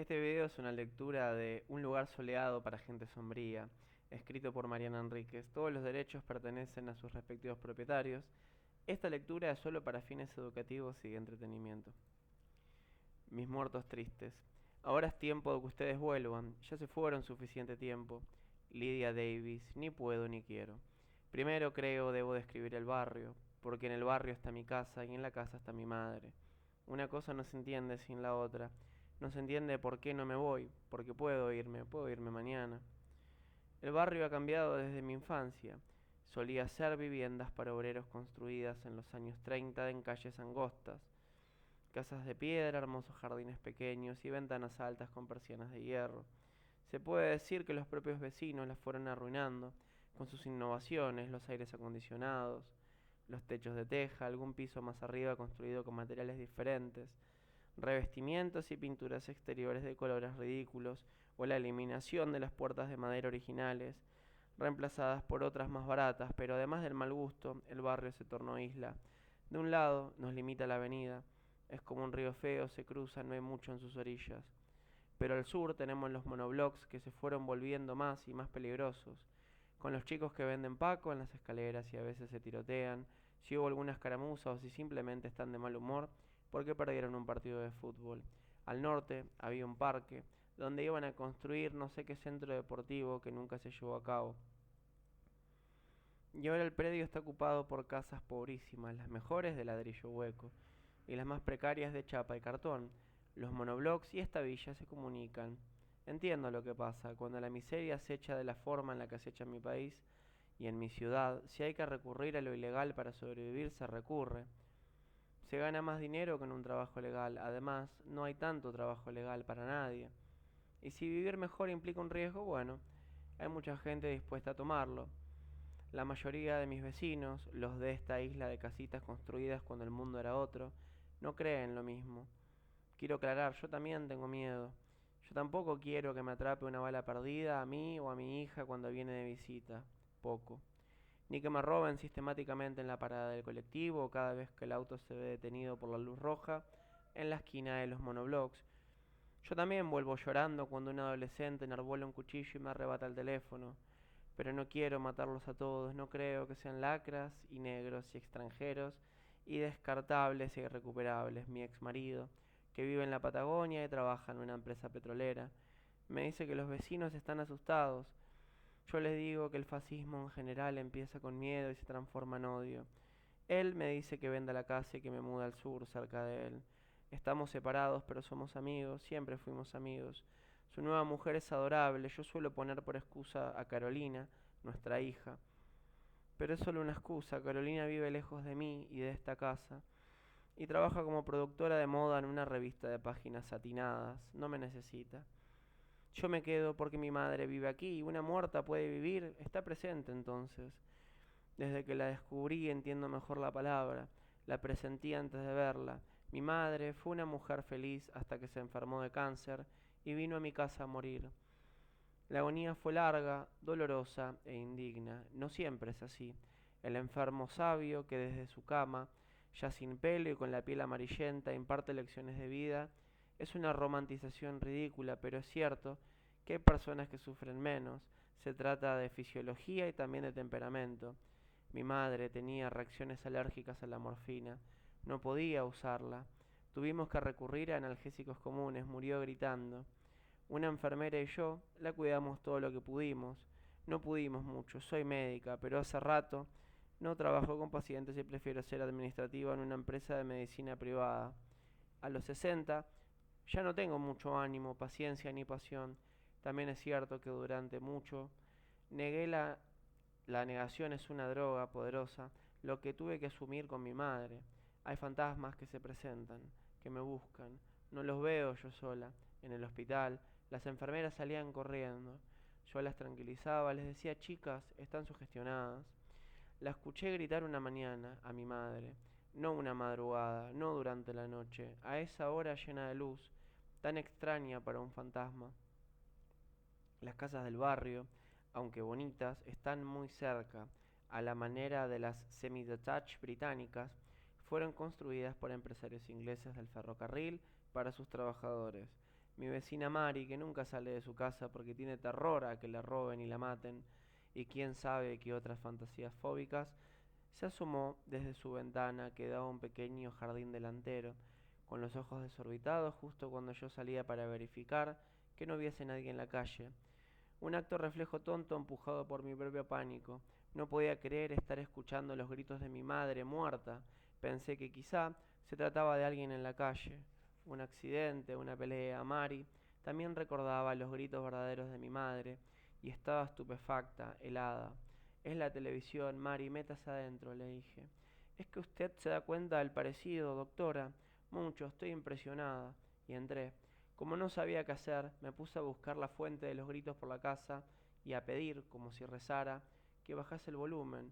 Este video es una lectura de Un lugar soleado para gente sombría, escrito por Mariana Enríquez. Todos los derechos pertenecen a sus respectivos propietarios. Esta lectura es solo para fines educativos y de entretenimiento. Mis muertos tristes. Ahora es tiempo de que ustedes vuelvan. Ya se fueron suficiente tiempo. Lydia Davis, ni puedo ni quiero. Primero creo debo describir el barrio, porque en el barrio está mi casa y en la casa está mi madre. Una cosa no se entiende sin la otra. No se entiende por qué no me voy, porque puedo irme mañana. El barrio ha cambiado desde mi infancia. Solía ser viviendas para obreros construidas en los años 30 en calles angostas. Casas de piedra, hermosos jardines pequeños y ventanas altas con persianas de hierro. Se puede decir que los propios vecinos las fueron arruinando, con sus innovaciones, los aires acondicionados, los techos de teja, algún piso más arriba construido con materiales diferentes, revestimientos y pinturas exteriores de colores ridículos, o la eliminación de las puertas de madera originales, reemplazadas por otras más baratas, pero además del mal gusto, el barrio se tornó isla. De un lado nos limita la avenida, es como un río feo, se cruza, no hay mucho en sus orillas. Pero al sur tenemos los monoblocks que se fueron volviendo más y más peligrosos, con los chicos que venden Paco en las escaleras y a veces se tirotean, si hubo alguna escaramuza o si simplemente están de mal humor porque perdieron un partido de fútbol. Al norte había un parque donde iban a construir no sé qué centro deportivo que nunca se llevó a cabo. Y ahora el predio está ocupado por casas pobrísimas, las mejores de ladrillo hueco y las más precarias de chapa y cartón. Los monoblocks y esta villa se comunican. Entiendo lo que pasa, cuando la miseria acecha de la forma en la que acecha en mi país y en mi ciudad, si hay que recurrir a lo ilegal para sobrevivir, se recurre. Se gana más dinero que en un trabajo legal, además, no hay tanto trabajo legal para nadie. Y si vivir mejor implica un riesgo, bueno, hay mucha gente dispuesta a tomarlo. La mayoría de mis vecinos, los de esta isla de casitas construidas cuando el mundo era otro, no creen lo mismo. Quiero aclarar, yo también tengo miedo. Yo tampoco quiero que me atrape una bala perdida a mí o a mi hija cuando viene de visita. Poco. Ni que me roben sistemáticamente en la parada del colectivo o cada vez que el auto se ve detenido por la luz roja en la esquina de los monoblocks. Yo también vuelvo llorando cuando un adolescente enarbola un cuchillo y me arrebata el teléfono. Pero no quiero matarlos a todos, no creo que sean lacras y negros y extranjeros y descartables e irrecuperables. Mi ex marido, que vive en la Patagonia y trabaja en una empresa petrolera, me dice que los vecinos están asustados. Yo les digo que el fascismo en general empieza con miedo y se transforma en odio. Él me dice que venda la casa y que me mude al sur, cerca de él. Estamos separados, pero somos amigos, siempre fuimos amigos. Su nueva mujer es adorable, yo suelo poner por excusa a Carolina, nuestra hija. Pero es solo una excusa, Carolina vive lejos de mí y de esta casa, y trabaja como productora de moda en una revista de páginas satinadas, no me necesita. Yo me quedo porque mi madre vive aquí y una muerta puede vivir, está presente entonces. Desde que la descubrí entiendo mejor la palabra, la presentí antes de verla. Mi madre fue una mujer feliz hasta que se enfermó de cáncer y vino a mi casa a morir. La agonía fue larga, dolorosa e indigna. No siempre es así. El enfermo sabio que desde su cama, ya sin pelo y con la piel amarillenta, imparte lecciones de vida, es una romantización ridícula, pero es cierto que hay personas que sufren menos. Se trata de fisiología y también de temperamento. Mi madre tenía reacciones alérgicas a la morfina. No podía usarla. Tuvimos que recurrir a analgésicos comunes. Murió gritando. Una enfermera y yo la cuidamos todo lo que pudimos. No pudimos mucho. Soy médica, pero hace rato no trabajo con pacientes y prefiero ser administrativa en una empresa de medicina privada. A los 60 ya no tengo mucho ánimo, paciencia ni pasión. También es cierto que durante mucho negué la negación es una droga poderosa, lo que tuve que asumir con mi madre. Hay fantasmas que se presentan, que me buscan. No los veo yo sola. En el hospital, las enfermeras salían corriendo. Yo las tranquilizaba, les decía, chicas, están sugestionadas. La escuché gritar una mañana a mi madre, no una madrugada, no durante la noche, a esa hora llena de luz, tan extraña para un fantasma. Las casas del barrio, aunque bonitas, están muy cerca, a la manera de las semi-detached británicas, fueron construidas por empresarios ingleses del ferrocarril para sus trabajadores. Mi vecina Mari, que nunca sale de su casa porque tiene terror a que le roben y la maten, y quién sabe qué otras fantasías fóbicas, se asomó desde su ventana que daba un pequeño jardín delantero, con los ojos desorbitados justo cuando yo salía para verificar que no hubiese nadie en la calle. Un acto reflejo tonto empujado por mi propio pánico. No podía creer estar escuchando los gritos de mi madre muerta. Pensé que quizá se trataba de alguien en la calle. Un accidente, una pelea. Mari también recordaba los gritos verdaderos de mi madre y estaba estupefacta, helada. Es la televisión, Mari, métase adentro, le dije. Es que usted se da cuenta del parecido, doctora. Mucho, estoy impresionada. Y entré. Como no sabía qué hacer, me puse a buscar la fuente de los gritos por la casa y a pedir, como si rezara, que bajase el volumen.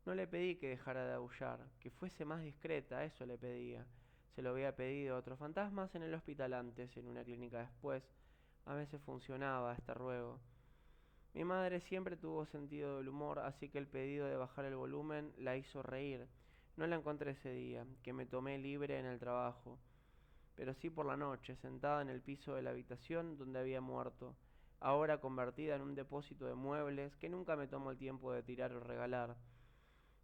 No le pedí que dejara de aullar, que fuese más discreta, eso le pedía. Se lo había pedido a otros fantasmas en el hospital antes, en una clínica después. A veces funcionaba este ruego. Mi madre siempre tuvo sentido del humor, así que el pedido de bajar el volumen la hizo reír. No la encontré ese día, que me tomé libre en el trabajo, pero sí por la noche, sentada en el piso de la habitación donde había muerto, ahora convertida en un depósito de muebles que nunca me tomó el tiempo de tirar o regalar.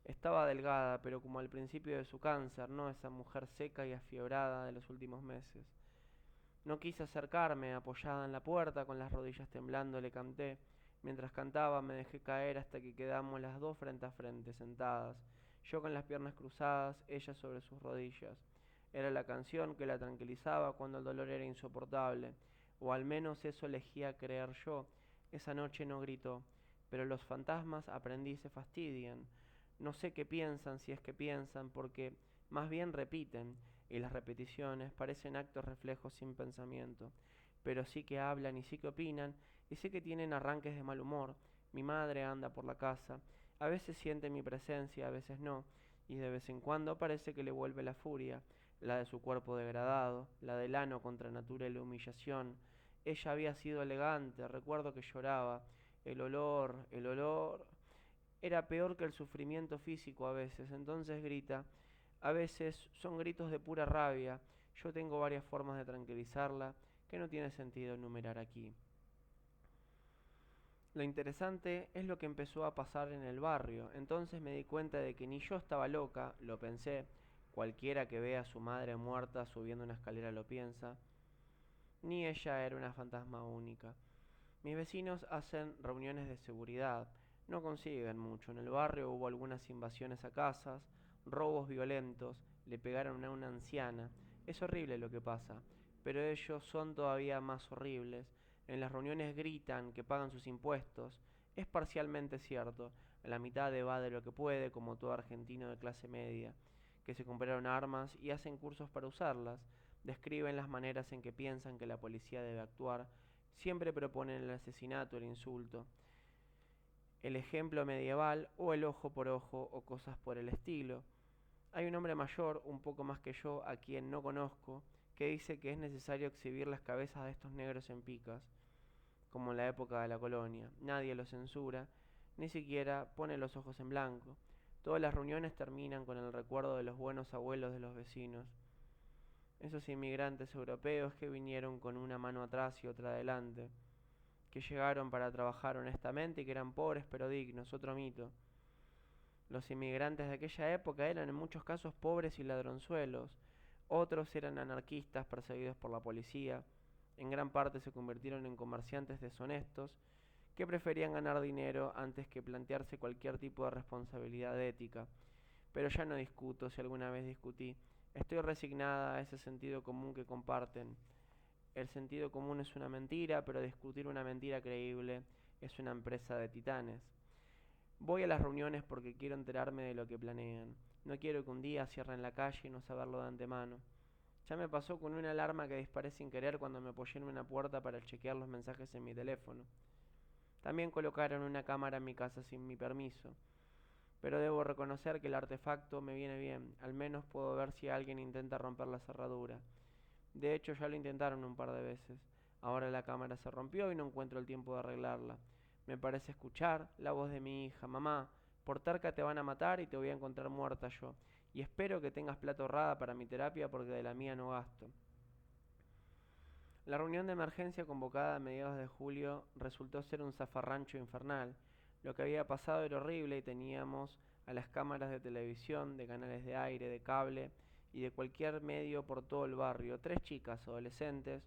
Estaba delgada, pero como al principio de su cáncer, no esa mujer seca y afiebrada de los últimos meses. No quise acercarme, apoyada en la puerta, con las rodillas temblando, le canté. Mientras cantaba me dejé caer hasta que quedamos las dos frente a frente, sentadas, yo con las piernas cruzadas, ella sobre sus rodillas. Era la canción que la tranquilizaba cuando el dolor era insoportable, o al menos eso elegía creer yo. Esa noche no gritó, pero los fantasmas aprendí se fastidian. No sé qué piensan, si es que piensan, porque más bien repiten, y las repeticiones parecen actos reflejos sin pensamiento, pero sí que hablan y sí que opinan, y sé que tienen arranques de mal humor. Mi madre anda por la casa, a veces siente mi presencia, a veces no, y de vez en cuando parece que le vuelve la furia, la de su cuerpo degradado, la del ano contra natura y la humillación. Ella había sido elegante, recuerdo que lloraba. El olor, era peor que el sufrimiento físico a veces, entonces grita. A veces son gritos de pura rabia. Yo tengo varias formas de tranquilizarla que no tiene sentido enumerar aquí. Lo interesante es lo que empezó a pasar en el barrio. Entonces me di cuenta de que ni yo estaba loca, lo pensé, cualquiera que vea a su madre muerta subiendo una escalera lo piensa, ni ella era una fantasma única. Mis vecinos hacen reuniones de seguridad, no consiguen mucho. En el barrio hubo algunas invasiones a casas, robos violentos, le pegaron a una anciana. Es horrible lo que pasa, pero ellos son todavía más horribles. En las reuniones gritan que pagan sus impuestos. Es parcialmente cierto, la mitad evade lo que puede, como todo argentino de clase media, que se compraron armas y hacen cursos para usarlas. Describen las maneras en que piensan que la policía debe actuar. Siempre proponen el asesinato, el insulto, el ejemplo medieval o el ojo por ojo o cosas por el estilo. Hay un hombre mayor, un poco más que yo, a quien no conozco, que dice que es necesario exhibir las cabezas de estos negros en picas, como en la época de la colonia. Nadie lo censura, ni siquiera pone los ojos en blanco. Todas las reuniones terminan con el recuerdo de los buenos abuelos de los vecinos. Esos inmigrantes europeos que vinieron con una mano atrás y otra adelante, que llegaron para trabajar honestamente y que eran pobres pero dignos, otro mito. Los inmigrantes de aquella época eran en muchos casos pobres y ladronzuelos, otros eran anarquistas perseguidos por la policía, en gran parte se convirtieron en comerciantes deshonestos que preferían ganar dinero antes que plantearse cualquier tipo de responsabilidad ética. Pero ya no discuto, si alguna vez discutí. Estoy resignada a ese sentido común que comparten. El sentido común es una mentira, pero discutir una mentira creíble es una empresa de titanes. Voy a las reuniones porque quiero enterarme de lo que planean. No quiero que un día cierren la calle y no saberlo de antemano. Ya me pasó con una alarma que disparé sin querer cuando me apoyé en una puerta para chequear los mensajes en mi teléfono. También colocaron una cámara en mi casa sin mi permiso. Pero debo reconocer que el artefacto me viene bien. Al menos puedo ver si alguien intenta romper la cerradura. De hecho, ya lo intentaron un par de veces. Ahora la cámara se rompió y no encuentro el tiempo de arreglarla. Me parece escuchar la voz de mi hija. Mamá, por terca te van a matar y te voy a encontrar muerta yo. Y espero que tengas plata ahorrada para mi terapia porque de la mía no gasto. La reunión de emergencia convocada a mediados de julio resultó ser un zafarrancho infernal. Lo que había pasado era horrible y teníamos a las cámaras de televisión, de canales de aire, de cable y de cualquier medio por todo el barrio. Tres chicas adolescentes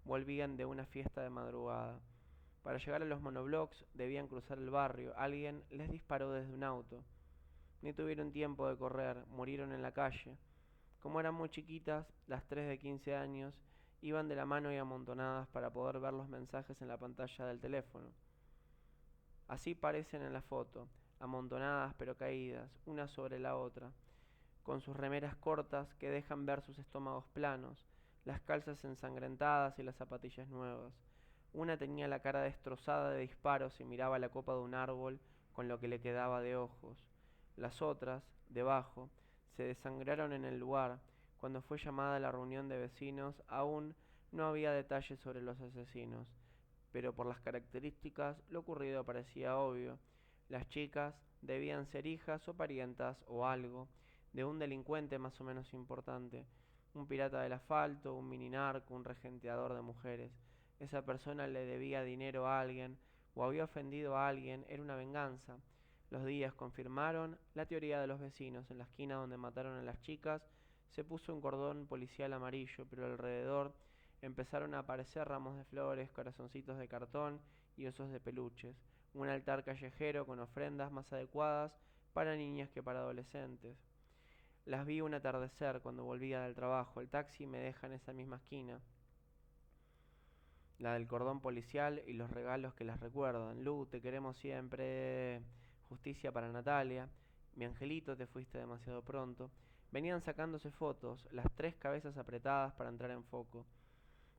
volvían de una fiesta de madrugada. Para llegar a los monoblocks debían cruzar el barrio. Alguien les disparó desde un auto. Ni tuvieron tiempo de correr, murieron en la calle. Como eran muy chiquitas, las tres de 15 años iban de la mano y amontonadas para poder ver los mensajes en la pantalla del teléfono. Así parecen en la foto, amontonadas pero caídas, una sobre la otra, con sus remeras cortas que dejan ver sus estómagos planos, las calzas ensangrentadas y las zapatillas nuevas. Una tenía la cara destrozada de disparos y miraba la copa de un árbol con lo que le quedaba de ojos. Las otras, debajo, se desangraron en el lugar. Cuando fue llamada a la reunión de vecinos, aún no había detalles sobre los asesinos, pero por las características lo ocurrido parecía obvio. Las chicas debían ser hijas o parientas o algo de un delincuente más o menos importante, un pirata del asfalto, un mininarco, un regenteador de mujeres. Esa persona le debía dinero a alguien o había ofendido a alguien, era una venganza. Los días confirmaron la teoría de los vecinos. En la esquina donde mataron a las chicas se puso un cordón policial amarillo, pero alrededor empezaron a aparecer ramos de flores, corazoncitos de cartón y osos de peluches. Un altar callejero con ofrendas más adecuadas para niñas que para adolescentes. Las vi un atardecer cuando volvía del trabajo. El taxi me deja en esa misma esquina, la del cordón policial y los regalos que las recuerdan. Lu, te queremos siempre. Justicia para Natalia. Mi angelito, te fuiste demasiado pronto. Venían sacándose fotos, las tres cabezas apretadas para entrar en foco,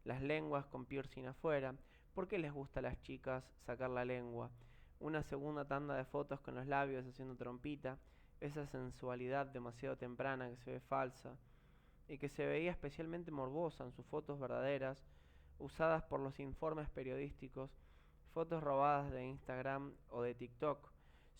las lenguas con piercing afuera. ¿Por qué les gusta a las chicas sacar la lengua? Una segunda tanda de fotos con los labios haciendo trompita, esa sensualidad demasiado temprana que se ve falsa y que se veía especialmente morbosa en sus fotos verdaderas, usadas por los informes periodísticos, fotos robadas de Instagram o de TikTok.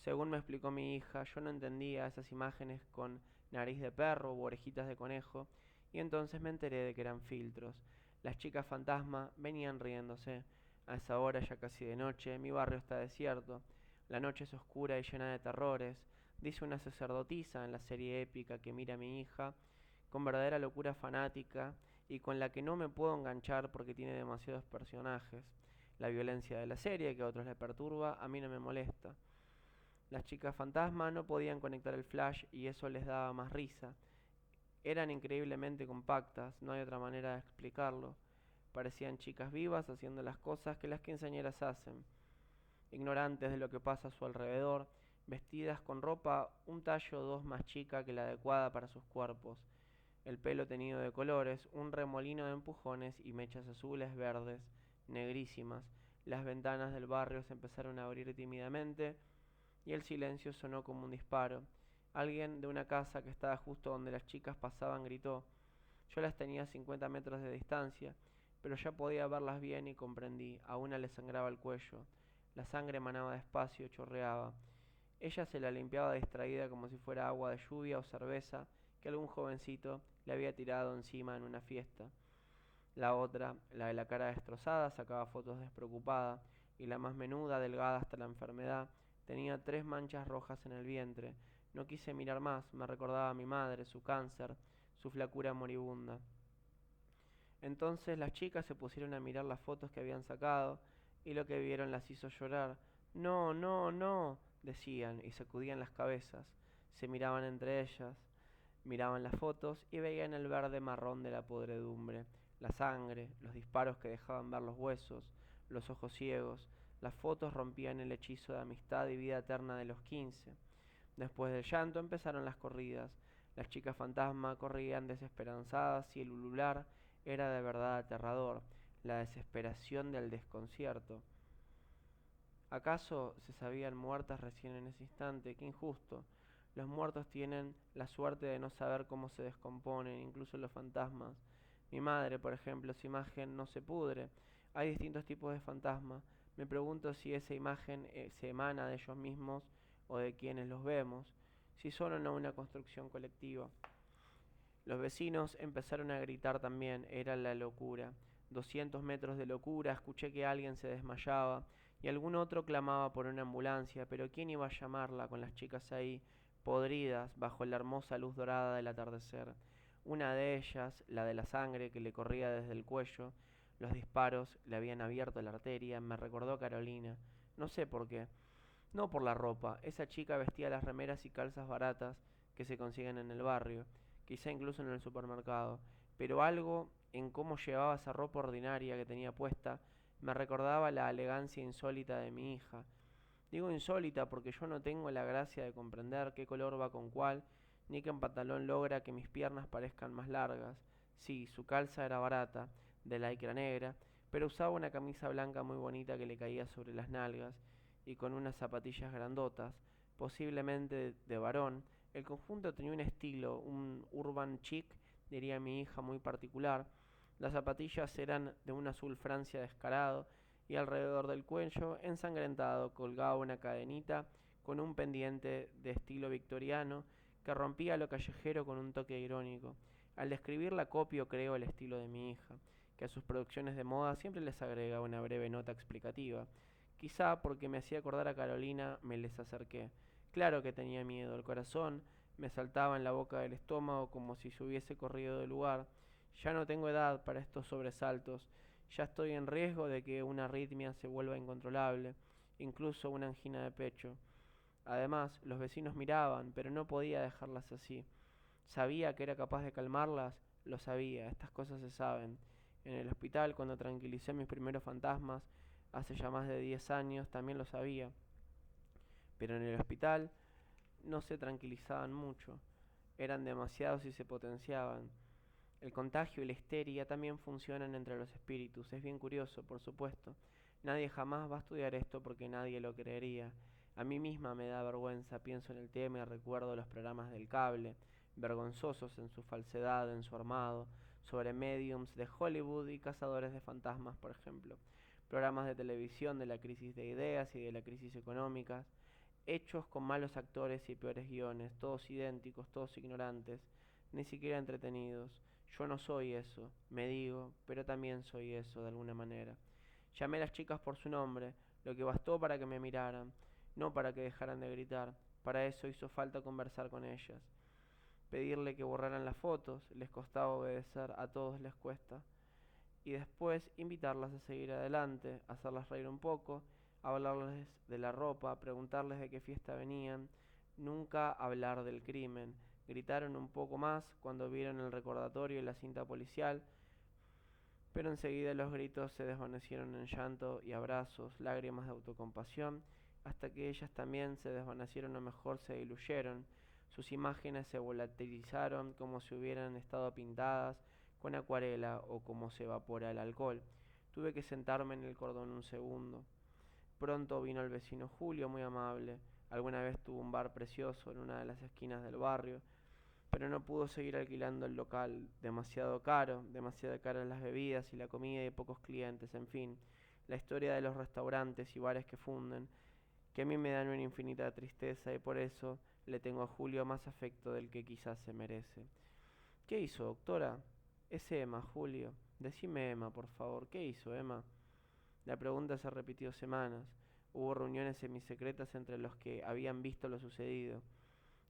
Según me explicó mi hija, yo no entendía esas imágenes con nariz de perro u orejitas de conejo, y entonces me enteré de que eran filtros. Las chicas fantasma venían riéndose. A esa hora, ya casi de noche, mi barrio está desierto. La noche es oscura y llena de terrores, dice una sacerdotisa en la serie épica que mira a mi hija, con verdadera locura fanática, y con la que no me puedo enganchar porque tiene demasiados personajes. La violencia de la serie, que a otros les perturba, a mí no me molesta. Las chicas fantasma no podían conectar el flash y eso les daba más risa. Eran increíblemente compactas, no hay otra manera de explicarlo. Parecían chicas vivas haciendo las cosas que las quinceañeras hacen, ignorantes de lo que pasa a su alrededor, vestidas con ropa un tallo o dos más chica que la adecuada para sus cuerpos, el pelo teñido de colores, un remolino de empujones y mechas azules, verdes, negrísimas. Las ventanas del barrio se empezaron a abrir tímidamente y el silencio sonó como un disparo. Alguien de una casa que estaba justo donde las chicas pasaban gritó. Yo las tenía a 50 metros de distancia, pero ya podía verlas bien y comprendí. A una le sangraba el cuello. La sangre emanaba despacio, chorreaba. Ella se la limpiaba distraída como si fuera agua de lluvia o cerveza que algún jovencito le había tirado encima en una fiesta. La otra, la de la cara destrozada, sacaba fotos despreocupada, y la más menuda, delgada hasta la enfermedad, tenía 3 manchas rojas en el vientre. No quise mirar más, me recordaba a mi madre, su cáncer, su flacura moribunda. Entonces las chicas se pusieron a mirar las fotos que habían sacado, y lo que vieron las hizo llorar. No, no, no, decían, y sacudían las cabezas. Se miraban entre ellas, miraban las fotos y veían el verde marrón de la podredumbre, la sangre, los disparos que dejaban ver los huesos, los ojos ciegos. Las fotos rompían el hechizo de amistad y vida eterna de los 15. Después del llanto empezaron las corridas. Las chicas fantasma corrían desesperanzadas y el ulular era de verdad aterrador, la desesperación del desconcierto. ¿Acaso se sabían muertas recién en ese instante? ¡Qué injusto! Los muertos tienen la suerte de no saber cómo se descomponen, incluso los fantasmas. Mi madre, por ejemplo, su imagen no se pudre. Hay distintos tipos de fantasmas. Me pregunto si esa imagen se emana de ellos mismos o de quienes los vemos, si son o no una construcción colectiva. Los vecinos empezaron a gritar también, era la locura. 200 metros de locura, escuché que alguien se desmayaba y algún otro clamaba por una ambulancia, pero ¿quién iba a llamarla con las chicas ahí, podridas, bajo la hermosa luz dorada del atardecer? Una de ellas, la de la sangre que le corría desde el cuello, los disparos le habían abierto la arteria, me recordó a Carolina. No sé por qué. No por la ropa, esa chica vestía las remeras y calzas baratas que se consiguen en el barrio, quizá incluso en el supermercado, pero algo en cómo llevaba esa ropa ordinaria que tenía puesta me recordaba la elegancia insólita de mi hija. Digo insólita porque yo no tengo la gracia de comprender qué color va con cuál, ni qué pantalón logra que mis piernas parezcan más largas. Sí, su calza era barata, de lycra negra, pero usaba una camisa blanca muy bonita que le caía sobre las nalgas, y con unas zapatillas grandotas, posiblemente de varón. El conjunto tenía un estilo, un urban chic, diría mi hija, muy particular. Las zapatillas eran de un azul Francia descarado, y alrededor del cuello, ensangrentado, colgaba una cadenita con un pendiente de estilo victoriano que rompía lo callejero con un toque irónico. Al describirla copio, creo, el estilo de mi hija, que a sus producciones de moda siempre les agrega una breve nota explicativa. Quizá porque me hacía acordar a Carolina, me les acerqué. Claro que tenía miedo, el corazón me saltaba en la boca del estómago como si se hubiese corrido del lugar. Ya no tengo edad para estos sobresaltos, ya estoy en riesgo de que una arritmia se vuelva incontrolable, incluso una angina de pecho. Además, los vecinos miraban, pero no podía dejarlas así. Sabía que era capaz de calmarlas, lo sabía, estas cosas se saben. En el hospital, cuando tranquilicé a mis primeros fantasmas, hace ya más de 10 años, también lo sabía. Pero en el hospital no se tranquilizaban mucho, eran demasiados y se potenciaban. El contagio y la histeria también funcionan entre los espíritus. Es bien curioso, por supuesto. Nadie jamás va a estudiar esto porque nadie lo creería. A mí misma me da vergüenza, pienso en el tema y recuerdo los programas del cable, vergonzosos en su falsedad, en su armado, sobre mediums de Hollywood y cazadores de fantasmas, por ejemplo. Programas de televisión de la crisis de ideas y de la crisis económica, hechos con malos actores y peores guiones, todos idénticos, todos ignorantes, ni siquiera entretenidos. Yo no soy eso, me digo, pero también soy eso de alguna manera. Llamé a las chicas por su nombre, lo que bastó para que me miraran, no para que dejaran de gritar. Para eso hizo falta conversar con ellas. Pedirle que borraran las fotos, les costaba obedecer, a todos les cuesta. Y después invitarlas a seguir adelante, hacerlas reír un poco, hablarles de la ropa, preguntarles de qué fiesta venían, nunca hablar del crimen. Gritaron un poco más cuando vieron el recordatorio y la cinta policial, pero enseguida los gritos se desvanecieron en llanto y abrazos, lágrimas de autocompasión, hasta que ellas también se desvanecieron o mejor se diluyeron. Sus imágenes se volatilizaron como si hubieran estado pintadas con acuarela o como se evapora el alcohol. Tuve que sentarme en el cordón un segundo. Pronto vino el vecino Julio, muy amable. Alguna vez tuvo un bar precioso en una de las esquinas del barrio, pero no pudo seguir alquilando el local, demasiado caras las bebidas y la comida y pocos clientes, en fin, la historia de los restaurantes y bares que funden, que a mí me dan una infinita tristeza y por eso le tengo a Julio más afecto del que quizás se merece. ¿Qué hizo, doctora? Es Emma, Julio. Decime Emma, por favor. ¿Qué hizo, Emma? La pregunta se repitió semanas. Hubo reuniones semisecretas entre los que habían visto lo sucedido.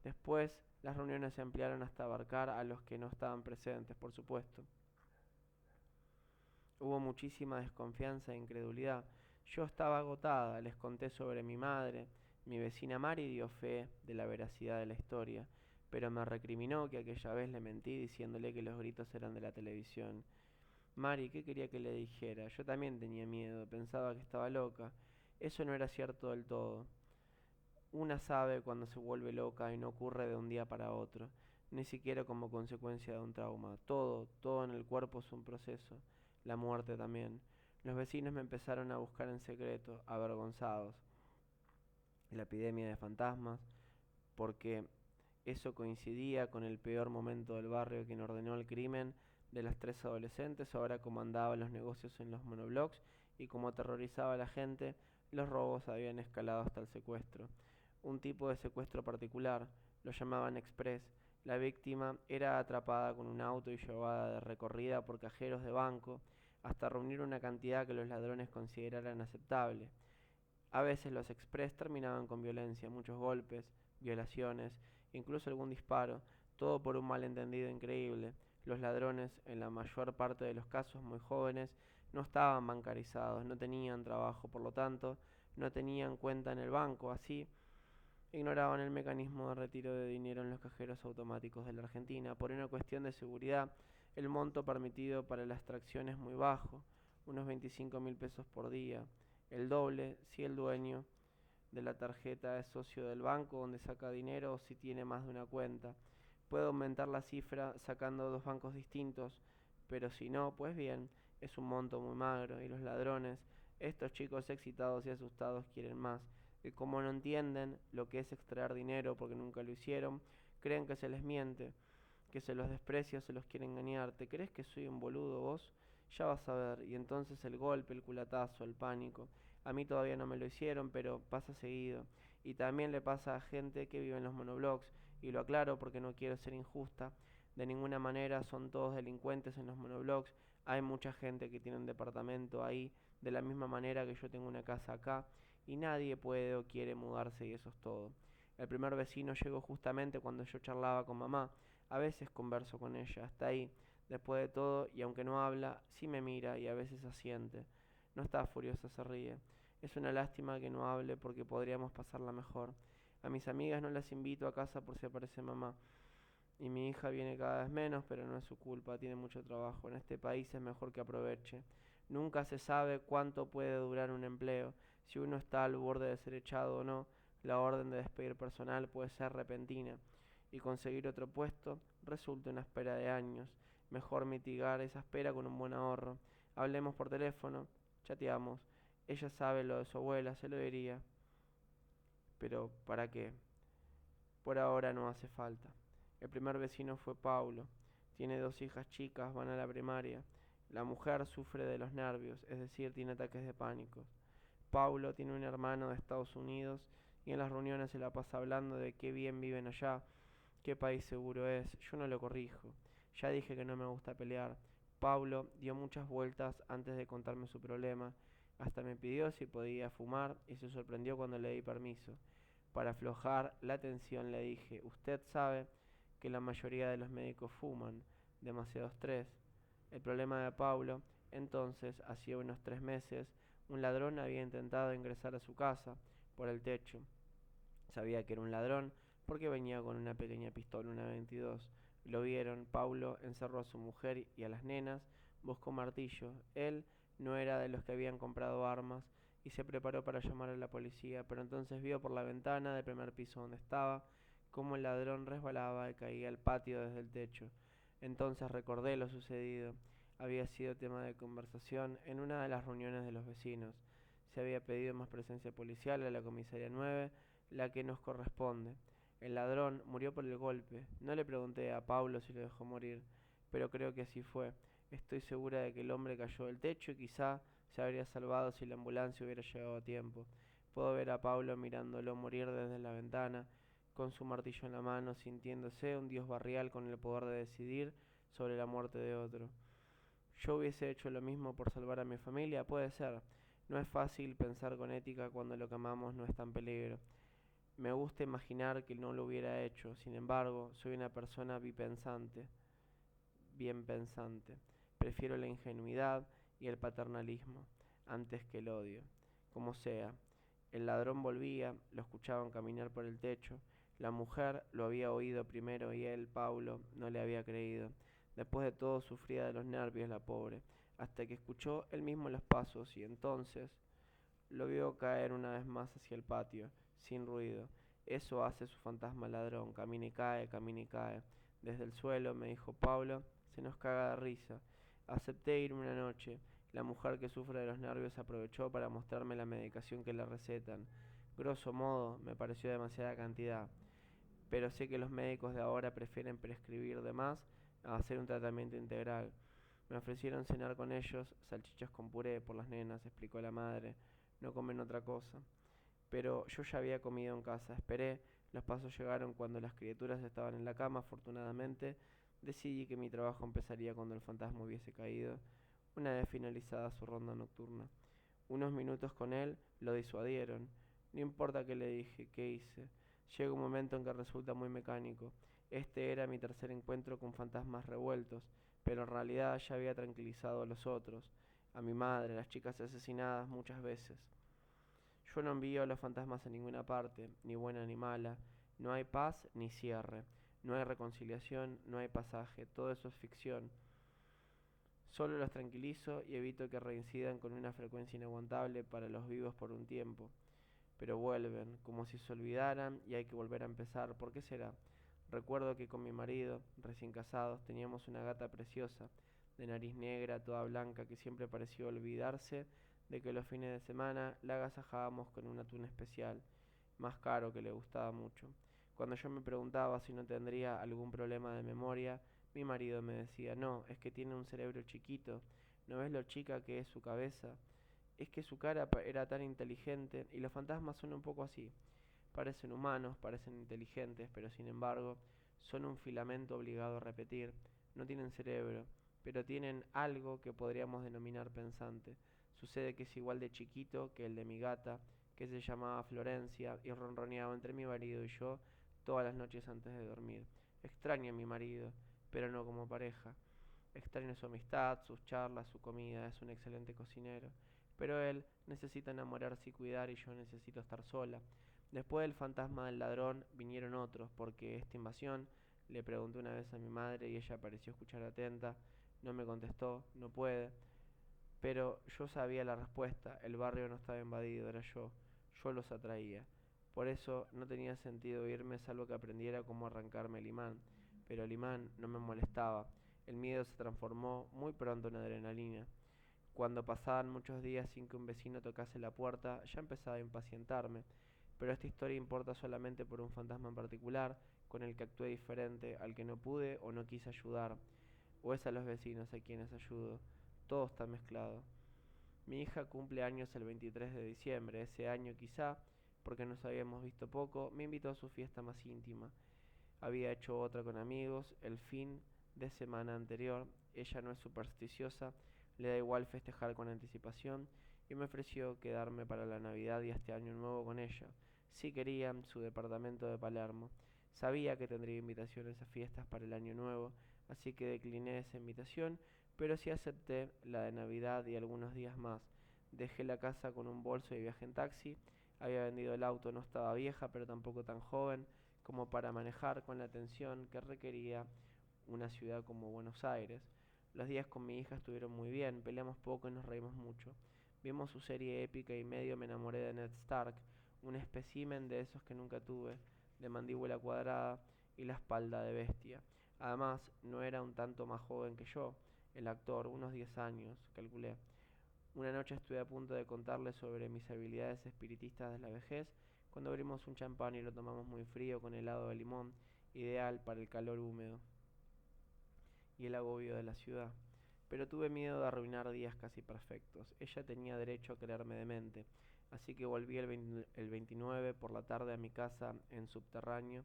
Después, las reuniones se ampliaron hasta abarcar a los que no estaban presentes, por supuesto. Hubo muchísima desconfianza e incredulidad. Yo estaba agotada, les conté sobre mi madre. Mi vecina Mari dio fe de la veracidad de la historia, pero me recriminó que aquella vez le mentí diciéndole que los gritos eran de la televisión. Mari, ¿qué quería que le dijera? Yo también tenía miedo, pensaba que estaba loca. Eso no era cierto del todo. Una sabe cuando se vuelve loca y no ocurre de un día para otro, ni siquiera como consecuencia de un trauma. Todo en el cuerpo es un proceso, la muerte también. Los vecinos me empezaron a buscar en secreto, avergonzados. La epidemia de fantasmas, porque eso coincidía con el peor momento del barrio quien ordenó el crimen de las tres adolescentes, ahora comandaba los negocios en los monoblocks y como aterrorizaba a la gente, los robos habían escalado hasta el secuestro. Un tipo de secuestro particular, lo llamaban express. La víctima era atrapada con un auto y llevada de recorrida por cajeros de banco hasta reunir una cantidad que los ladrones consideraran aceptable. A veces los express terminaban con violencia, muchos golpes, violaciones, incluso algún disparo, todo por un malentendido increíble. Los ladrones, en la mayor parte de los casos muy jóvenes, no estaban bancarizados, no tenían trabajo, por lo tanto, no tenían cuenta en el banco, así ignoraban el mecanismo de retiro de dinero en los cajeros automáticos de la Argentina. Por una cuestión de seguridad, el monto permitido para la extracción es muy bajo, unos 25.000 pesos por día, el doble si el dueño de la tarjeta es socio del banco donde saca dinero o si tiene más de una cuenta. Puede aumentar la cifra sacando dos bancos distintos, pero si no, pues bien, es un monto muy magro y los ladrones, estos chicos excitados y asustados quieren más. Y como no entienden lo que es extraer dinero porque nunca lo hicieron, creen que se les miente, que se los desprecia, se los quiere engañar. ¿Te crees que soy un boludo vos? Ya vas a ver. Y entonces el golpe, el culatazo, el pánico. A mí todavía no me lo hicieron, pero pasa seguido. Y también le pasa a gente que vive en los monoblocks. Y lo aclaro porque no quiero ser injusta. De ninguna manera son todos delincuentes en los monoblocks. Hay mucha gente que tiene un departamento ahí, de la misma manera que yo tengo una casa acá. Y nadie puede o quiere mudarse y eso es todo. El primer vecino llegó justamente cuando yo charlaba con mamá. A veces converso con ella, hasta ahí. Después de todo, y aunque no habla, sí me mira y a veces asiente. No está furiosa, se ríe. Es una lástima que no hable porque podríamos pasarla mejor. A mis amigas no las invito a casa por si aparece mamá. Y mi hija viene cada vez menos, pero no es su culpa, tiene mucho trabajo. En este país es mejor que aproveche. Nunca se sabe cuánto puede durar un empleo, si uno está al borde de ser echado o no. La orden de despedir personal puede ser repentina y conseguir otro puesto resulta una espera de años. Mejor mitigar esa espera con un buen ahorro. Hablemos por teléfono, chateamos. Ella sabe lo de su abuela, se lo diría. Pero ¿para qué? Por ahora no hace falta. El primer vecino fue Paulo. Tiene dos hijas chicas, van a la primaria. La mujer sufre de los nervios, es decir, tiene ataques de pánico. Paulo tiene un hermano de Estados Unidos y en las reuniones se la pasa hablando de qué bien viven allá, qué país seguro es. Yo no lo corrijo. Ya dije que no me gusta pelear. Paulo dio muchas vueltas antes de contarme su problema. Hasta me pidió si podía fumar y se sorprendió cuando le di permiso. Para aflojar la tensión le dije, usted sabe que la mayoría de los médicos fuman, demasiado estrés. El problema de Paulo, entonces, hacía unos 3 meses, un ladrón había intentado ingresar a su casa por el techo. Sabía que era un ladrón porque venía con una pequeña pistola, una 22. Lo vieron, Paulo encerró a su mujer y a las nenas, buscó martillo. Él no era de los que habían comprado armas y se preparó para llamar a la policía, pero entonces vio por la ventana del primer piso donde estaba cómo el ladrón resbalaba y caía al patio desde el techo. Entonces recordé lo sucedido. Había sido tema de conversación en una de las reuniones de los vecinos. Se había pedido más presencia policial a la comisaría 9, la que nos corresponde. El ladrón murió por el golpe. No le pregunté a Paulo si lo dejó morir, pero creo que así fue. Estoy segura de que el hombre cayó del techo y quizá se habría salvado si la ambulancia hubiera llegado a tiempo. Puedo ver a Paulo mirándolo morir desde la ventana, con su martillo en la mano, sintiéndose un dios barrial con el poder de decidir sobre la muerte de otro. Yo hubiese hecho lo mismo por salvar a mi familia, puede ser. No es fácil pensar con ética cuando lo que amamos no está en peligro. Me gusta imaginar que no lo hubiera hecho, sin embargo, soy una persona bipensante, bien pensante. Prefiero la ingenuidad y el paternalismo antes que el odio. Como sea, el ladrón volvía, lo escuchaban caminar por el techo. La mujer lo había oído primero y él, Paulo, no le había creído. Después de todo sufría de los nervios la pobre, hasta que escuchó él mismo los pasos y entonces lo vio caer una vez más hacia el patio, sin ruido. Eso hace su fantasma ladrón, camina y cae, camina y cae. Desde el suelo, me dijo Paulo, se nos caga de risa. Acepté ir una noche. La mujer que sufre de los nervios aprovechó para mostrarme la medicación que le recetan. Grosso modo, me pareció demasiada cantidad, pero sé que los médicos de ahora prefieren prescribir de más a hacer un tratamiento integral. Me ofrecieron cenar con ellos, salchichas con puré por las nenas, explicó la madre. No comen otra cosa. Pero yo ya había comido en casa, esperé, los pasos llegaron cuando las criaturas estaban en la cama, afortunadamente. Decidí que mi trabajo empezaría cuando el fantasma hubiese caído. una vez finalizada su ronda nocturna. Unos minutos con él lo disuadieron. No importa qué le dije, qué hice. Llega un momento en que resulta muy mecánico. Este era mi tercer encuentro con fantasmas revueltos, pero en realidad ya había tranquilizado a los otros, a mi madre, a las chicas asesinadas muchas veces. Yo no envío a los fantasmas a ninguna parte, ni buena ni mala. No hay paz ni cierre. No hay reconciliación, no hay pasaje. Todo eso es ficción. Solo los tranquilizo y evito que reincidan con una frecuencia inaguantable para los vivos por un tiempo. Pero vuelven, como si se olvidaran y hay que volver a empezar. ¿Por qué será? Recuerdo que con mi marido, recién casados, teníamos una gata preciosa, de nariz negra, toda blanca, que siempre pareció olvidarse de que los fines de semana la agasajábamos con un atún especial, más caro que le gustaba mucho. Cuando yo me preguntaba si no tendría algún problema de memoria, mi marido me decía, no, es que tiene un cerebro chiquito, ¿no ves lo chica que es su cabeza? Es que su cara era tan inteligente y los fantasmas son un poco así. Parecen humanos, parecen inteligentes, pero sin embargo son un filamento obligado a repetir. No tienen cerebro, pero tienen algo que podríamos denominar pensante. Sucede que es igual de chiquito que el de mi gata, que se llamaba Florencia y ronroneaba entre mi marido y yo todas las noches antes de dormir. Extraño a mi marido, pero no como pareja. Extraño su amistad, sus charlas, su comida, es un excelente cocinero. Pero él necesita enamorarse y cuidar y yo necesito estar sola. Después del fantasma del ladrón vinieron otros, porque esta invasión, le pregunté una vez a mi madre y ella pareció escuchar atenta, no me contestó, no puede, pero yo sabía la respuesta, el barrio no estaba invadido, era yo los atraía. Por eso no tenía sentido irme salvo que aprendiera cómo arrancarme el imán, pero el imán no me molestaba, el miedo se transformó muy pronto en adrenalina. Cuando pasaban muchos días sin que un vecino tocase la puerta, ya empezaba a impacientarme, pero esta historia importa solamente por un fantasma en particular, con el que actué diferente, al que no pude o no quise ayudar, o es a los vecinos a quienes ayudo. Todo está mezclado. Mi hija cumple años el 23 de diciembre, ese año quizá, porque nos habíamos visto poco, me invitó a su fiesta más íntima. Había hecho otra con amigos el fin de semana anterior. Ella no es supersticiosa, le da igual festejar con anticipación y me ofreció quedarme para la Navidad y este año nuevo con ella. Si quería su departamento de Palermo. Sabía que tendría invitaciones a fiestas para el año nuevo, así que decliné esa invitación, pero sí acepté la de Navidad y algunos días más. Dejé la casa con un bolso y viajé en taxi. Había vendido el auto, no estaba vieja, pero tampoco tan joven como para manejar con la atención que requería una ciudad como Buenos Aires. Los días con mi hija estuvieron muy bien, peleamos poco y nos reímos mucho. Vimos su serie épica y medio me enamoré de Ned Stark, un espécimen de esos que nunca tuve, de mandíbula cuadrada y la espalda de bestia. Además, no era un tanto más joven que yo, el actor, unos 10 años, calculé. Una noche estuve a punto de contarle sobre mis habilidades espiritistas de la vejez, cuando abrimos un champán y lo tomamos muy frío con helado de limón, ideal para el calor húmedo y el agobio de la ciudad. Pero tuve miedo de arruinar días casi perfectos. Ella tenía derecho a creerme demente, así que volví el 29 por la tarde a mi casa en subterráneo,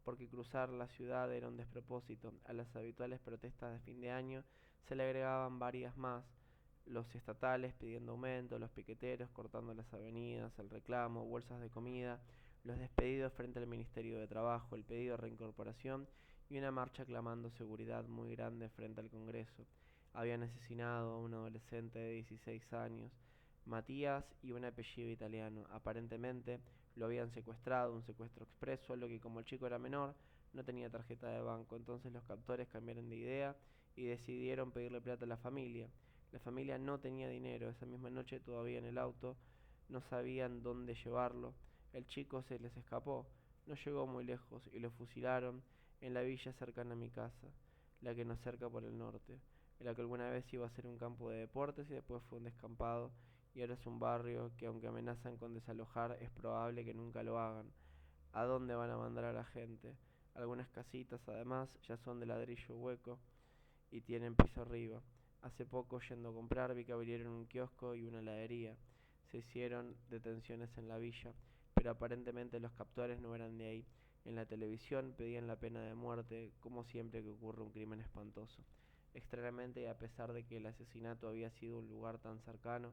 porque cruzar la ciudad era un despropósito. A las habituales protestas de fin de año se le agregaban varias más, los estatales pidiendo aumento, los piqueteros cortando las avenidas, el reclamo, bolsas de comida, los despedidos frente al Ministerio de Trabajo, el pedido de reincorporación y una marcha clamando seguridad muy grande frente al Congreso. Habían asesinado a un adolescente de 16 años, Matías, y un apellido italiano. Aparentemente lo habían secuestrado, un secuestro expreso, solo que como el chico era menor, no tenía tarjeta de banco. Entonces los captores cambiaron de idea y decidieron pedirle plata a la familia. La familia no tenía dinero. Esa misma noche, todavía en el auto, no sabían dónde llevarlo. El chico se les escapó. No llegó muy lejos y lo fusilaron en la villa cercana a mi casa, la que nos cerca por el norte, en la que alguna vez iba a ser un campo de deportes y después fue un descampado y ahora es un barrio que, aunque amenazan con desalojar, es probable que nunca lo hagan. ¿A dónde van a mandar a la gente? Algunas casitas además ya son de ladrillo hueco y tienen piso arriba. Hace poco, yendo a comprar, vi que abrieron un kiosco y una heladería. Se hicieron detenciones en la villa, pero aparentemente los captores no eran de ahí. En la televisión pedían la pena de muerte, como siempre que ocurre un crimen espantoso. Extrañamente, y a pesar de que el asesinato había sido un lugar tan cercano,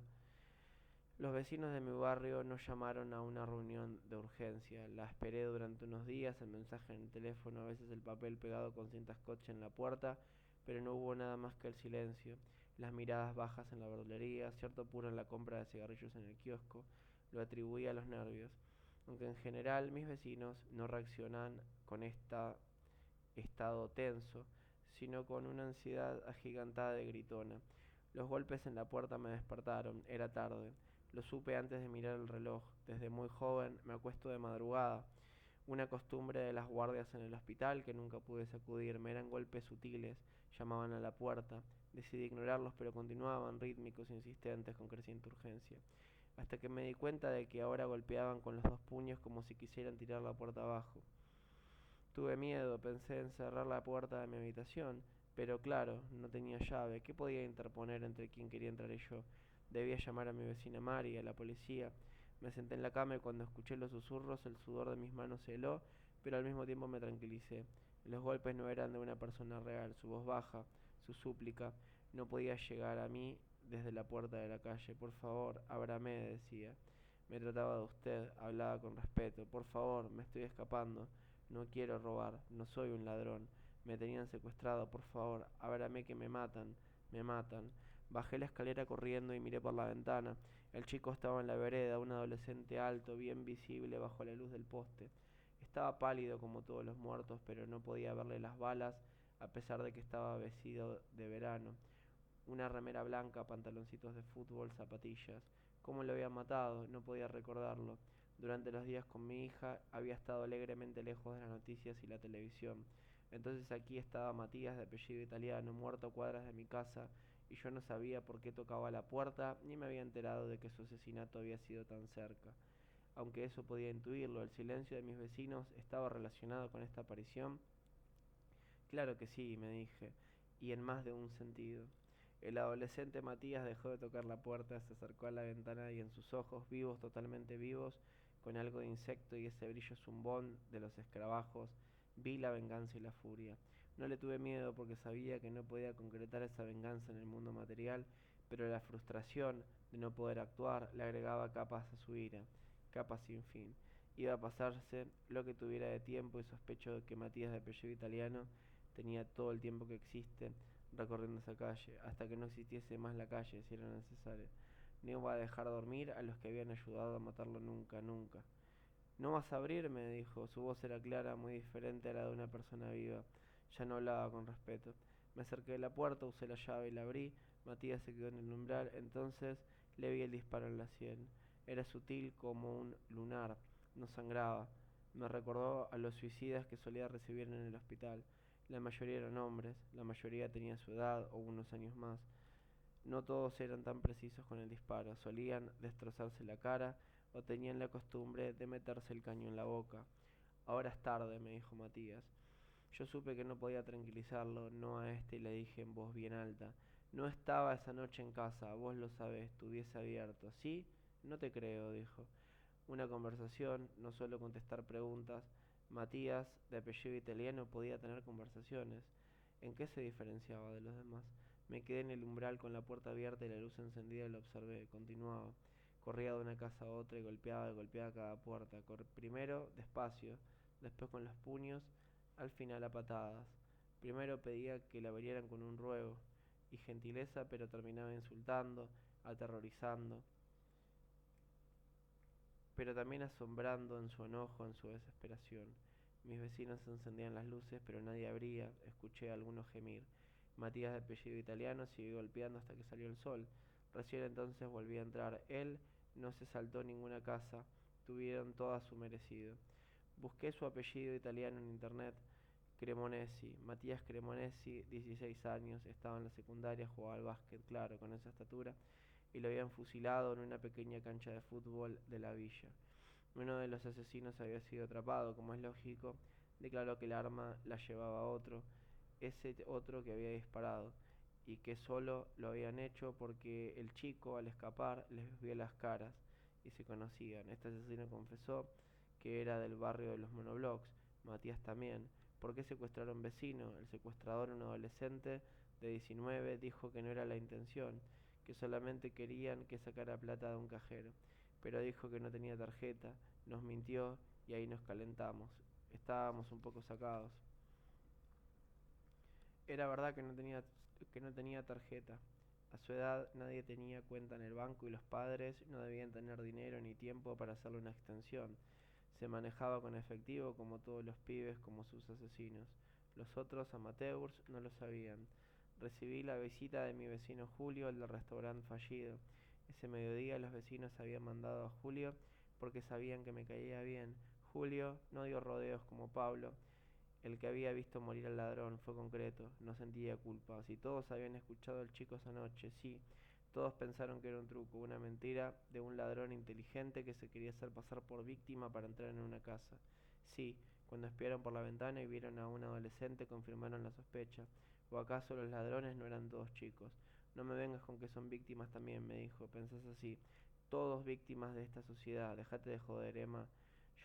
los vecinos de mi barrio no llamaron a una reunión de urgencia. La esperé durante unos días, el mensaje en el teléfono, a veces el papel pegado con cinta scotch en la puerta, pero no hubo nada más que el silencio, las miradas bajas en la verdulería, cierto apuro en la compra de cigarrillos en el kiosco. Lo atribuía a los nervios, aunque en general mis vecinos no reaccionan con este estado tenso, sino con una ansiedad agigantada de gritona. Los golpes en la puerta me despertaron, era tarde. Lo supe antes de mirar el reloj. Desde muy joven me acuesto de madrugada. Una costumbre de las guardias en el hospital que nunca pude sacudirme. Eran golpes sutiles, llamaban a la puerta. Decidí ignorarlos, pero continuaban, rítmicos, insistentes, con creciente urgencia. Hasta que me di cuenta de que ahora golpeaban con los dos puños como si quisieran tirar la puerta abajo. Tuve miedo, pensé en cerrar la puerta de mi habitación, pero claro, no tenía llave. ¿Qué podía interponer entre quien quería entrar y yo? Debía llamar a mi vecina Mari, a la policía. Me senté en la cama y cuando escuché los susurros el sudor de mis manos se heló, pero al mismo tiempo me tranquilicé. Los golpes no eran de una persona real, su voz baja, su súplica, no podía llegar a mí desde la puerta de la calle. Por favor, ábrame, decía. Me trataba de usted, hablaba con respeto. Por favor, me estoy escapando. No quiero robar, no soy un ladrón. Me tenían secuestrado, por favor, ábrame que me matan, me matan. Bajé la escalera corriendo y miré por la ventana. El chico estaba en la vereda, un adolescente alto, bien visible bajo la luz del poste. Estaba pálido como todos los muertos, pero no podía verle las balas, a pesar de que estaba vestido de verano. Una remera blanca, pantaloncitos de fútbol, zapatillas. ¿Cómo lo había matado? No podía recordarlo. Durante los días con mi hija había estado alegremente lejos de las noticias y la televisión. Entonces aquí estaba Matías, de apellido italiano, muerto a cuadras de mi casa, y yo no sabía por qué tocaba la puerta, ni me había enterado de que su asesinato había sido tan cerca. Aunque eso podía intuirlo, el silencio de mis vecinos estaba relacionado con esta aparición. Claro que sí, me dije, y en más de un sentido. El adolescente Matías dejó de tocar la puerta, se acercó a la ventana y en sus ojos, vivos, totalmente vivos, con algo de insecto y ese brillo zumbón de los escarabajos, vi la venganza y la furia. No le tuve miedo porque sabía que no podía concretar esa venganza en el mundo material, pero la frustración de no poder actuar le agregaba capas a su ira, capas sin fin. Iba a pasarse lo que tuviera de tiempo y sospecho de que Matías, de apellido italiano, tenía todo el tiempo que existe recorriendo esa calle, hasta que no existiese más la calle si era necesario. No iba a dejar dormir a los que habían ayudado a matarlo nunca, nunca. No vas a abrirme, dijo. Su voz era clara, muy diferente a la de una persona viva. Ya no hablaba con respeto. Me acerqué a la puerta, usé la llave y la abrí. Matías se quedó en el umbral, entonces le vi el disparo en la sien. Era sutil como un lunar, no sangraba. Me recordó a los suicidas que solía recibir en el hospital. La mayoría eran hombres, la mayoría tenía su edad o unos años más. No todos eran tan precisos con el disparo, solían destrozarse la cara o tenían la costumbre de meterse el caño en la boca. Ahora es tarde, me dijo Matías. Yo supe que no podía tranquilizarlo, no a este, y le dije en voz bien alta. No estaba esa noche en casa, vos lo sabés, tuviese abierto. ¿Sí? No te creo, dijo. Una conversación, no solo contestar preguntas. Matías, de apellido italiano, podía tener conversaciones. ¿En qué se diferenciaba de los demás? Me quedé en el umbral con la puerta abierta y la luz encendida y lo observé. Continuaba. Corría de una casa a otra y golpeaba cada puerta. Primero despacio, después con los puños, al final a patadas. Primero pedía que la abrieran con un ruego y gentileza, pero terminaba insultando, aterrorizando, pero también asombrando en su enojo, en su desesperación. Mis vecinos encendían las luces, pero nadie abría. Escuché a algunos gemir. Matías, de apellido italiano, siguió golpeando hasta que salió el sol. Recién entonces volví a entrar. Él no se saltó ninguna casa. Tuvieron todas su merecido. Busqué su apellido italiano en internet. Cremonesi, Matías Cremonesi, 16 años, estaba en la secundaria, jugaba al básquet, claro, con esa estatura, y lo habían fusilado en una pequeña cancha de fútbol de la villa. Uno de los asesinos había sido atrapado, como es lógico, declaró que el arma la llevaba otro, ese otro que había disparado, y que solo lo habían hecho porque el chico al escapar les vio las caras y se conocían. Este asesino confesó que era del barrio de los monoblocks, Matías también. ¿Por qué secuestraron vecino? El secuestrador, un adolescente de 19, dijo que no era la intención, que solamente querían que sacara plata de un cajero, pero dijo que no tenía tarjeta, nos mintió y ahí nos calentamos. Estábamos un poco sacados. Era verdad que no tenía tarjeta. A su edad nadie tenía cuenta en el banco y los padres no debían tener dinero ni tiempo para hacerle una extensión. Se manejaba con efectivo como todos los pibes, como sus asesinos. Los otros amateurs no lo sabían. Recibí la visita de mi vecino Julio, el del restaurante fallido. Ese mediodía los vecinos habían mandado a Julio porque sabían que me caía bien. Julio no dio rodeos como Pablo, el que había visto morir al ladrón. Fue concreto, no sentía culpa. Si todos habían escuchado al chico esa noche, sí, todos pensaron que era un truco, una mentira de un ladrón inteligente que se quería hacer pasar por víctima para entrar en una casa. Sí, cuando espiaron por la ventana y vieron a un adolescente confirmaron la sospecha. ¿O acaso los ladrones no eran todos chicos? No me vengas con que son víctimas también, me dijo. Pensás así. Todos víctimas de esta sociedad. Dejate de joder, Emma.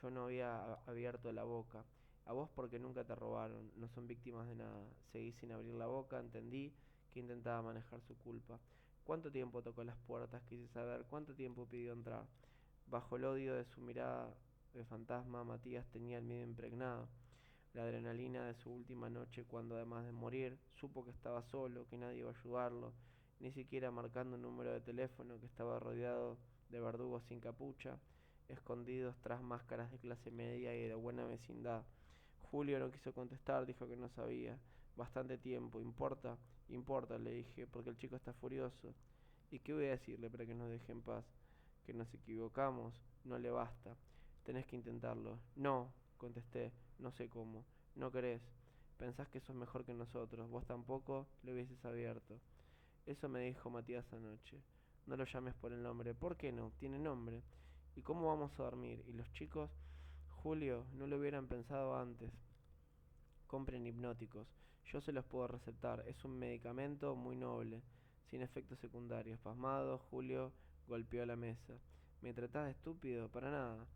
Yo no había abierto la boca. A vos porque nunca te robaron, no son víctimas de nada. Seguí sin abrir la boca, entendí que intentaba manejar su culpa. ¿Cuánto tiempo tocó las puertas? Quise saber. ¿Cuánto tiempo pidió entrar? Bajo el odio de su mirada de fantasma, Matías tenía el miedo impregnado. La adrenalina de su última noche cuando además de morir, supo que estaba solo, que nadie iba a ayudarlo, ni siquiera marcando un número de teléfono, que estaba rodeado de verdugos sin capucha, escondidos tras máscaras de clase media y de buena vecindad. Julio no quiso contestar, dijo que no sabía. Bastante tiempo, importa, importa, le dije, porque el chico está furioso. ¿Y qué voy a decirle para que nos deje en paz? Que nos equivocamos, no le basta. Tenés que intentarlo. No, contesté, no sé cómo. No querés. Pensás que sos mejor que nosotros. Vos tampoco lo hubieses abierto. Eso me dijo Matías anoche. No lo llames por el nombre. ¿Por qué no? Tiene nombre. ¿Y cómo vamos a dormir? ¿Y los chicos? Julio, no lo hubieran pensado antes. Compren hipnóticos. Yo se los puedo recetar. Es un medicamento muy noble, sin efectos secundarios. Pasmado, Julio golpeó la mesa. ¿Me tratás de estúpido? Para nada.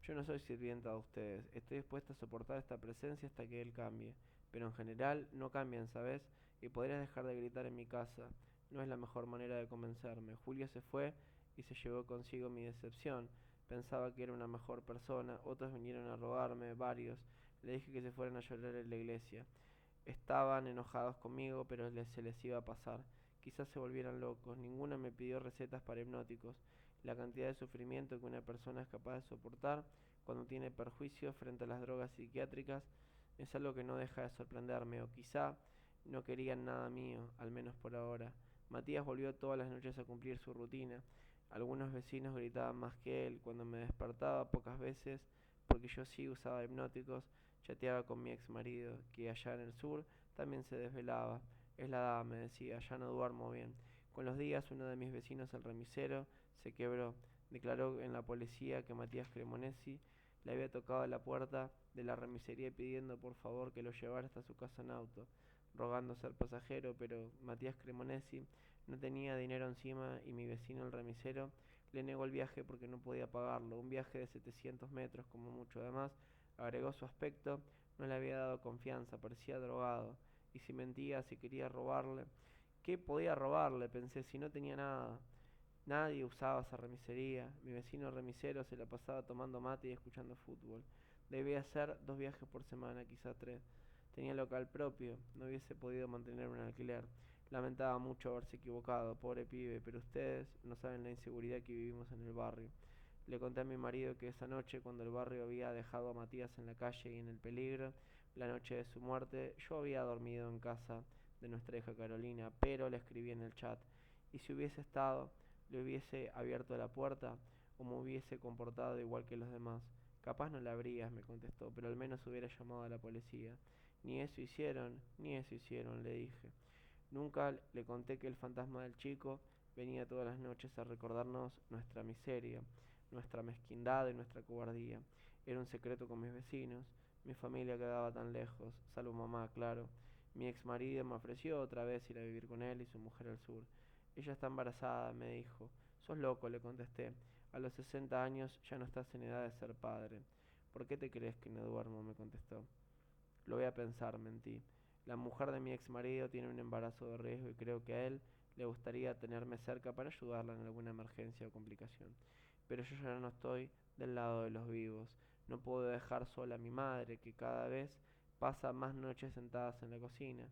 Yo no soy sirvienta de ustedes. Estoy dispuesta a soportar esta presencia hasta que él cambie. Pero en general no cambian, ¿sabes? Y podrías dejar de gritar en mi casa. No es la mejor manera de convencerme. Julio se fue y se llevó consigo mi decepción. Pensaba que era una mejor persona. Otros vinieron a robarme, varios. Le dije que se fueran a llorar en la iglesia. Estaban enojados conmigo, pero se les iba a pasar. Quizás se volvieran locos. Ninguno me pidió recetas para hipnóticos. La cantidad de sufrimiento que una persona es capaz de soportar cuando tiene perjuicios frente a las drogas psiquiátricas es algo que no deja de sorprenderme, o quizá no querían nada mío, al menos por ahora. Matías volvió todas las noches a cumplir su rutina. Algunos vecinos gritaban más que él cuando me despertaba, pocas veces, porque yo sí usaba hipnóticos. Chateaba con mi ex marido, que allá en el sur también se desvelaba. Es la edad, me decía, ya no duermo bien. Con los días, uno de mis vecinos, el remisero, se quebró. Declaró en la policía que Matías Cremonesi le había tocado la puerta de la remisería pidiendo por favor que lo llevara hasta su casa en auto, rogando ser pasajero, pero Matías Cremonesi no tenía dinero encima y mi vecino el remisero le negó el viaje porque no podía pagarlo. Un viaje de 700 metros como mucho. Además, agregó su aspecto, no le había dado confianza, parecía drogado. Y si mentía, si quería robarle. ¿Qué podía robarle? Pensé, si no tenía nada. Nadie usaba esa remisería. Mi vecino remisero se la pasaba tomando mate y escuchando fútbol. Debía hacer 2 viajes por semana, quizá 3. Tenía local propio, no hubiese podido mantener un alquiler. Lamentaba mucho haberse equivocado, pobre pibe, pero ustedes no saben la inseguridad que vivimos en el barrio. Le conté a mi marido que esa noche, cuando el barrio había dejado a Matías en la calle y en el peligro, la noche de su muerte, yo había dormido en casa de nuestra hija Carolina, pero le escribí en el chat. Y si hubiese estado, le hubiese abierto la puerta o me hubiese comportado igual que los demás. Capaz no la abrías, me contestó, pero al menos hubiera llamado a la policía. Ni eso hicieron, le dije. Nunca le conté que el fantasma del chico venía todas las noches a recordarnos nuestra miseria, nuestra mezquindad y nuestra cobardía. Era un secreto con mis vecinos. Mi familia quedaba tan lejos, salvo mamá, claro. Mi ex marido me ofreció otra vez ir a vivir con él y su mujer al sur. Ella está embarazada, me dijo. Sos loco, le contesté. A los 60 años ya no estás en edad de ser padre. ¿Por qué te crees que no duermo? Me contestó. Lo voy a pensar, mentí. La mujer de mi ex marido tiene un embarazo de riesgo y creo que a él le gustaría tenerme cerca para ayudarla en alguna emergencia o complicación. Pero yo ya no estoy del lado de los vivos. No puedo dejar sola a mi madre, que cada vez pasa más noches sentadas en la cocina,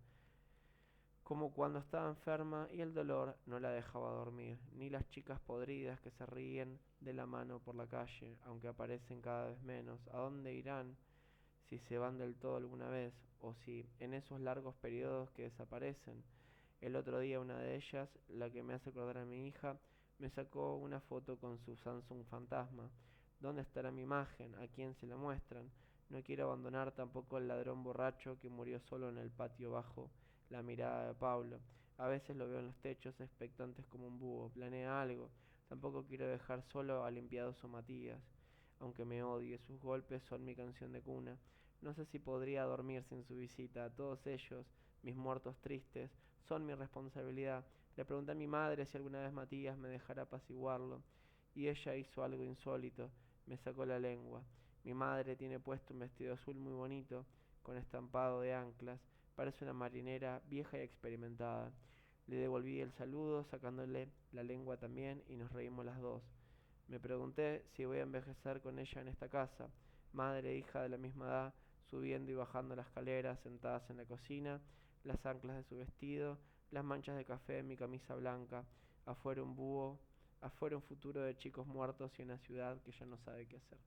como cuando estaba enferma y el dolor no la dejaba dormir, ni las chicas podridas que se ríen de la mano por la calle, aunque aparecen cada vez menos. ¿A dónde irán? Si se van del todo alguna vez, o si en esos largos periodos que desaparecen. El otro día una de ellas, la que me hace acordar a mi hija, me sacó una foto con su Samsung Fantasma. ¿Dónde estará mi imagen? ¿A quién se la muestran? No quiero abandonar tampoco al ladrón borracho que murió solo en el patio bajo la mirada de Pablo. A veces lo veo en los techos expectantes como un búho. Planea algo. Tampoco quiero dejar solo al limpiadoso Matías. Aunque me odie, sus golpes son mi canción de cuna. No sé si podría dormir sin su visita. Todos ellos, mis muertos tristes, son mi responsabilidad. Le pregunté a mi madre si alguna vez Matías me dejara apaciguarlo, y ella hizo algo insólito, me sacó la lengua. Mi madre tiene puesto un vestido azul muy bonito, con estampado de anclas, parece una marinera vieja y experimentada. Le devolví el saludo, sacándole la lengua también, y nos reímos las dos. Me pregunté si voy a envejecer con ella en esta casa, madre e hija de la misma edad, subiendo y bajando las escaleras, sentadas en la cocina, las anclas de su vestido, las manchas de café en mi camisa blanca, afuera un búho, afuera un futuro de chicos muertos y una ciudad que ya no sabe qué hacer.